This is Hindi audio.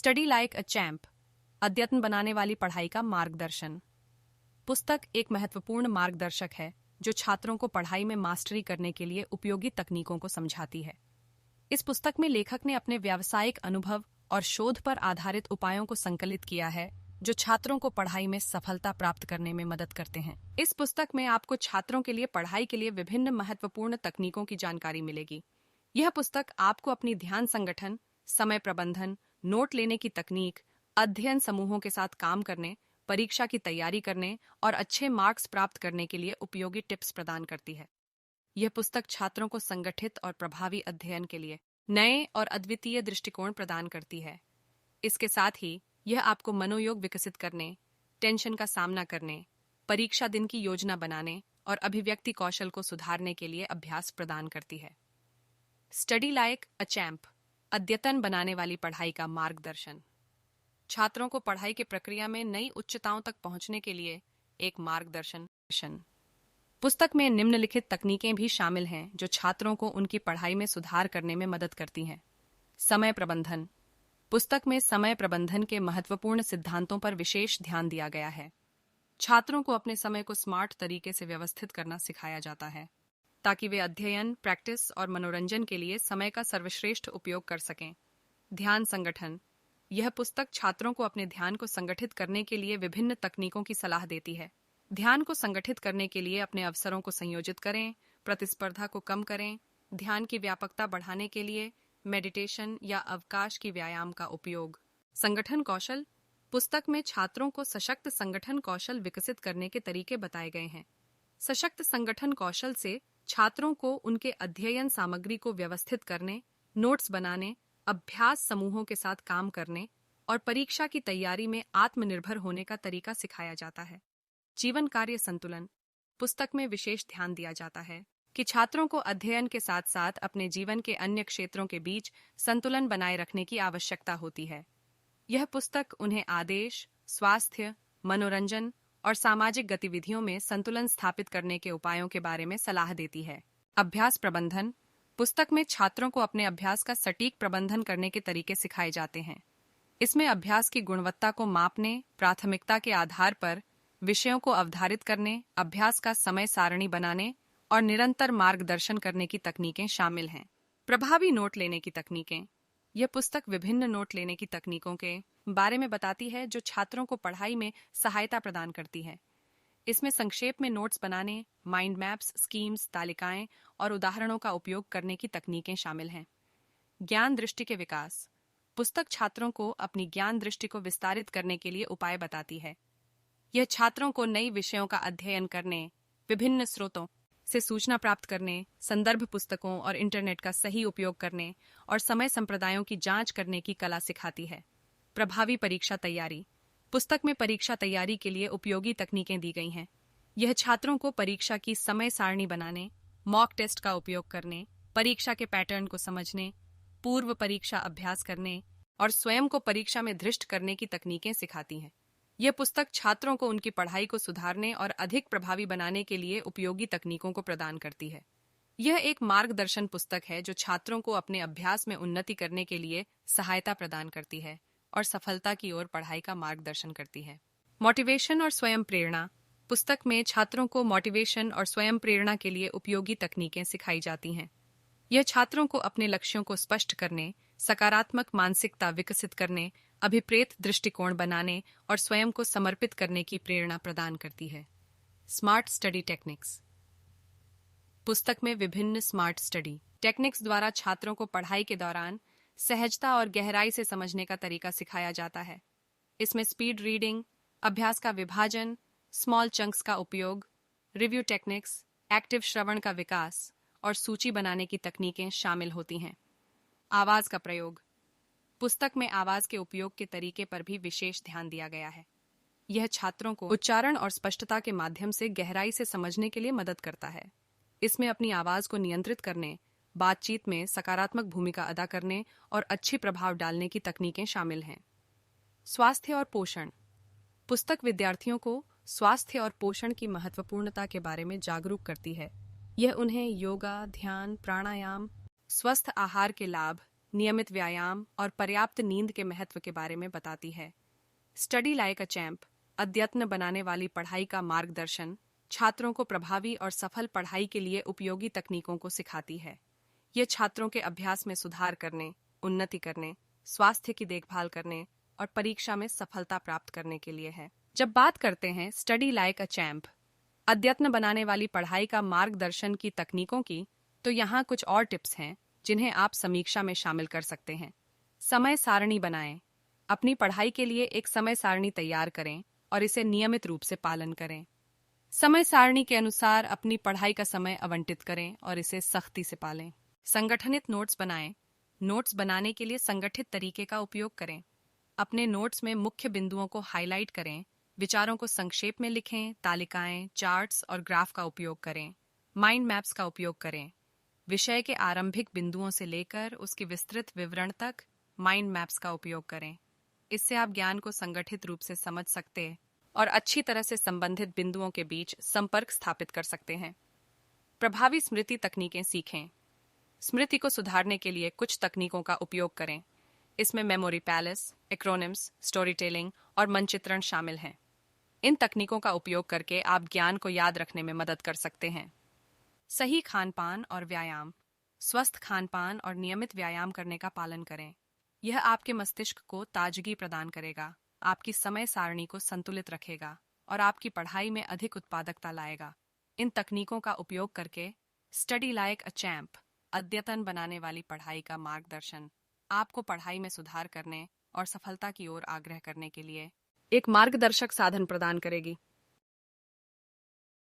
स्टडी लाइक अ चैम्प, अद्यतन बनाने वाली पढ़ाई का मार्गदर्शन। पुस्तक एक महत्वपूर्ण मार्गदर्शक है जो छात्रों को पढ़ाई में मास्टरी करने के लिए उपयोगी तकनीकों को समझाती है। इस पुस्तक में लेखक ने अपने व्यावसायिक अनुभव और शोध पर आधारित उपायों को संकलित किया है जो छात्रों को पढ़ाई में सफलता प्राप्त करने में मदद करते हैं। इस पुस्तक में आपको छात्रों के लिए पढ़ाई के लिए विभिन्न महत्वपूर्ण तकनीकों की जानकारी मिलेगी। यह पुस्तक आपको अपनी ध्यान संगठन, समय प्रबंधन, नोट लेने की तकनीक, अध्ययन समूहों के साथ काम करने, परीक्षा की तैयारी करने और अच्छे मार्क्स प्राप्त करने के लिए उपयोगी टिप्स प्रदान करती है। यह पुस्तक छात्रों को संगठित और प्रभावी अध्ययन के लिए नए और अद्वितीय दृष्टिकोण प्रदान करती है। इसके साथ ही यह आपको मनोयोग विकसित करने, टेंशन का सामना करने, परीक्षा दिन की योजना बनाने और अभिव्यक्ति कौशल को सुधारने के लिए अभ्यास प्रदान करती है। स्टडी लाइक अ चैम्प, अद्यतन बनाने वाली पढ़ाई का मार्गदर्शन। छात्रों को पढ़ाई की प्रक्रिया में नई उच्चताओं तक पहुंचने के लिए एक मार्गदर्शन। पुस्तक में निम्नलिखित तकनीकें भी शामिल हैं जो छात्रों को उनकी पढ़ाई में सुधार करने में मदद करती हैं। समय प्रबंधन। पुस्तक में समय प्रबंधन के महत्वपूर्ण सिद्धांतों पर विशेष ध्यान दिया गया है। छात्रों को अपने समय को स्मार्ट तरीके से व्यवस्थित करना सिखाया जाता है ताकि वे अध्ययन, प्रैक्टिस और मनोरंजन के लिए समय का सर्वश्रेष्ठ उपयोग कर सकें। ध्यान संगठन। यह पुस्तक छात्रों को अपने ध्यान को संगठित करने के लिए विभिन्न तकनीकों की सलाह देती है। ध्यान को संगठित करने के लिए अपने अवसरों को संयोजित करें, प्रतिस्पर्धा को कम करें, ध्यान की व्यापकता बढ़ाने के लिए मेडिटेशन या अवकाश की व्यायाम का उपयोग। संगठन कौशल। पुस्तक में छात्रों को सशक्त संगठन कौशल विकसित करने के तरीके बताए गए हैं। सशक्त संगठन कौशल से छात्रों को उनके अध्ययन सामग्री को व्यवस्थित करने, नोट्स बनाने, अभ्यास समूहों के साथ काम करने और परीक्षा की तैयारी में आत्मनिर्भर होने का तरीका सिखाया जाता है। जीवन कार्य संतुलन। पुस्तक में विशेष ध्यान दिया जाता है कि छात्रों को अध्ययन के साथ साथ अपने जीवन के अन्य क्षेत्रों के बीच संतुलन बनाए रखने की आवश्यकता होती है। यह पुस्तक उन्हें आदेश, स्वास्थ्य, मनोरंजन और सामाजिक गतिविधियों में संतुलन स्थापित करने के उपायों के बारे में सलाह देती है। अभ्यास प्रबंधन। पुस्तक में छात्रों को अपने अभ्यास का सटीक प्रबंधन करने के तरीके सिखाए जाते हैं। इसमें अभ्यास की गुणवत्ता को मापने, प्राथमिकता के आधार पर विषयों को अवधारित करने, अभ्यास का समय सारणी बनाने और निरंतर मार्गदर्शन करने की तकनीकें शामिल हैं। प्रभावी नोट लेने की तकनीकें। यह पुस्तक विभिन्न नोट लेने की तकनीकों के बारे में बताती है जो छात्रों को पढ़ाई में सहायता प्रदान करती है। इसमें संक्षेप में नोट्स बनाने, माइंड मैप्स, स्कीम्स, तालिकाएं और उदाहरणों का उपयोग करने की तकनीकें शामिल हैं। ज्ञान दृष्टि के विकास। पुस्तक छात्रों को अपनी ज्ञान दृष्टि को विस्तारित करने के लिए उपाय बताती है। यह छात्रों को नई विषयों का अध्ययन करने, विभिन्न स्रोतों से सूचना प्राप्त करने, संदर्भ पुस्तकों और इंटरनेट का सही उपयोग करने और समय संप्रदायों की जांच करने की कला सिखाती है। प्रभावी परीक्षा तैयारी। पुस्तक में परीक्षा तैयारी के लिए उपयोगी तकनीकें दी गई हैं। यह छात्रों को परीक्षा की समय सारणी बनाने, मॉक टेस्ट का उपयोग करने, परीक्षा के पैटर्न को समझने, पूर्व परीक्षा अभ्यास करने और स्वयं को परीक्षा में धृष्ट करने की तकनीकें सिखाती हैं। यह पुस्तक छात्रों को उनकी पढ़ाई को सुधारने और अधिक प्रभावी बनाने के लिए उपयोगी तकनीकों को प्रदान करती है। यह एक मार्गदर्शन पुस्तक है जो छात्रों को अपने अभ्यास में उन्नति करने के लिए सहायता प्रदान करती है और सफलता की ओर पढ़ाई का मार्गदर्शन करती है। मोटिवेशन और स्वयं प्रेरणा। पुस्तक में छात्रों को मोटिवेशन और स्वयं प्रेरणा के लिए उपयोगी तकनीकें सिखाई जाती हैं। यह छात्रों को अपने लक्ष्यों को स्पष्ट करने, सकारात्मक मानसिकता विकसित करने, अभिप्रेत दृष्टिकोण बनाने और स्वयं को समर्पित करने की प्रेरणा प्रदान करती है। Smart study techniques. पुस्तक में विभिन्न स्मार्ट स्टडी टेक्निक्स द्वारा छात्रों को पढ़ाई के दौरान सहजता और गहराई से समझने का तरीका सिखाया जाता है। इसमें स्पीड रीडिंग, अभ्यास का विभाजन, स्मॉल चंक्स का उपयोग, रिव्यू टेक्निक्स, एक्टिव श्रवण का विकास और सूची बनाने की तकनीकें शामिल होती हैं। आवाज का प्रयोग। पुस्तक में आवाज के उपयोग के तरीके पर भी विशेष ध्यान दिया गया है। यह छात्रों को उच्चारण और स्पष्टता के माध्यम से गहराई से समझने के लिए मदद करता है। इसमें अपनी आवाज को नियंत्रित करने, बातचीत में सकारात्मक भूमिका अदा करने और अच्छी प्रभाव डालने की तकनीकें शामिल हैं। स्वास्थ्य और पोषण। पुस्तक विद्यार्थियों को स्वास्थ्य और पोषण की महत्वपूर्णता के बारे में जागरूक करती है। यह उन्हें योगा, ध्यान, प्राणायाम, स्वस्थ आहार के लाभ, नियमित व्यायाम और पर्याप्त नींद के महत्व के बारे में बताती है। स्टडी लाइक अ चैंप, अद्यतन बनाने वाली पढ़ाई का मार्गदर्शन छात्रों को प्रभावी और सफल पढ़ाई के लिए उपयोगी तकनीकों को सिखाती है। ये छात्रों के अभ्यास में सुधार करने, उन्नति करने, स्वास्थ्य की देखभाल करने और परीक्षा में सफलता प्राप्त करने के लिए है। जब बात करते हैं स्टडी लाइक अ चैंप, अद्यतन बनाने वाली पढ़ाई का मार्गदर्शन की तकनीकों की, तो यहाँ कुछ और टिप्स हैं जिन्हें आप समीक्षा में शामिल कर सकते हैं। समय सारणी बनाएं। अपनी पढ़ाई के लिए एक समय सारणी तैयार करें और इसे नियमित रूप से पालन करें। समय सारणी के अनुसार अपनी पढ़ाई का समय आवंटित करें और इसे सख्ती से पालें। संगठनित नोट्स बनाएं। नोट्स बनाने के लिए संगठित तरीके का उपयोग करें। अपने नोट्स में मुख्य बिंदुओं को हाईलाइट करें, विचारों को संक्षेप में लिखें, तालिकाएं, चार्ट्स और ग्राफ का उपयोग करें। माइंड मैप्स का उपयोग करें। विषय के आरंभिक बिंदुओं से लेकर उसके विस्तृत विवरण तक माइंड मैप्स का उपयोग करें। इससे आप ज्ञान को संगठित रूप से समझ सकते हैं और अच्छी तरह से संबंधित बिंदुओं के बीच संपर्क स्थापित कर सकते हैं। प्रभावी स्मृति तकनीकें सीखें। स्मृति को सुधारने के लिए कुछ तकनीकों का उपयोग करें। इसमें memory palace, acronyms, story telling और मनचित्रण शामिल हैं। इन तकनीकों का उपयोग करके आप ज्ञान को याद रखने में मदद कर सकते हैं। सही खानपान और व्यायाम। स्वस्थ खानपान और नियमित व्यायाम करने का पालन करें। यह आपके मस्तिष्क को ताजगी प्रदान करेगा, आपकी समय सारणी को संतुलित रखेगा और आपकी पढ़ाई में अधिक उत्पादकता लाएगा। इन तकनीकों का उपयोग करके स्टडी लाइक अ चैंप, अद्यतन बनाने वाली पढ़ाई का मार्गदर्शन आपको पढ़ाई में सुधार करने और सफलता की ओर आग्रह करने के लिए एक मार्गदर्शक साधन प्रदान करेगी।